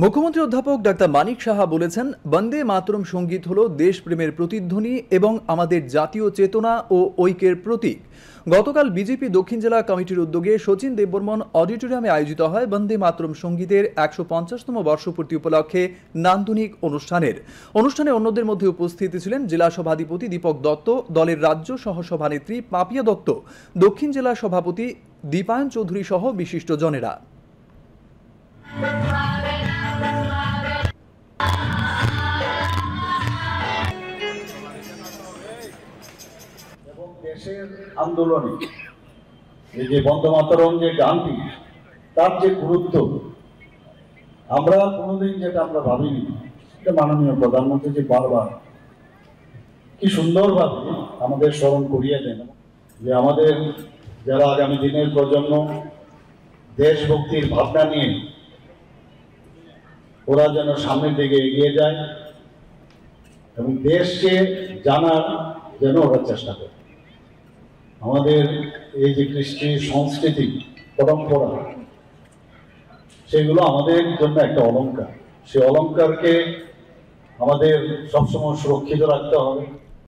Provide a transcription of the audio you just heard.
মুখ্যমন্ত্রী অধ্যাপক ডাক্তার মানিক সাহা বলেছেন, বন্দে মাতরম সঙ্গীত হল দেশপ্রেমের প্রতিধ্বনি এবং আমাদের জাতীয় চেতনা ও ঐক্যের প্রতীক। গতকাল বিজেপি দক্ষিণ জেলা কমিটির উদ্যোগে শচীন দেববর্মন অডিটোরিয়ামে আয়োজিত হয় বন্দে মাতরম সঙ্গীতের ১৫০তম বর্ষপূর্তি উপলক্ষে নান্দনিক অনুষ্ঠানে অন্যদের মধ্যে উপস্থিত ছিলেন জেলা সভাধিপতি দীপক দত্ত, দলের রাজ্য সহসভানেত্রী পাপিয়া দত্ত, দক্ষিণ জেলা সভাপতি দীপায়ন চৌধুরী সহ বিশিষ্টজনেরা। দেশের আন্দোলনে এই যে বন্দে মাতরম যে গানটি, তার যে গুরুত্ব আমরা কোনোদিন যেটা আমরা ভাবিনি, এটা মাননীয় প্রধানমন্ত্রী যে বারবার কি সুন্দরভাবে আমাদের স্মরণ করিয়ে দেন যে আমাদের যারা আগামী দিনের প্রজন্ম দেশভক্তির ভাবনা নিয়ে ওরা যেন সামনের দিকে এগিয়ে যায় এবং দেশকে জানার যেন ওরা চেষ্টা করে। আমাদের এই যে কৃষ্টি সংস্কৃতি পরম্পরা, সেগুলো আমাদের জন্য একটা অলংকার। সেই অলংকারকে আমাদের সবসময় সুরক্ষিত রাখতে হবে।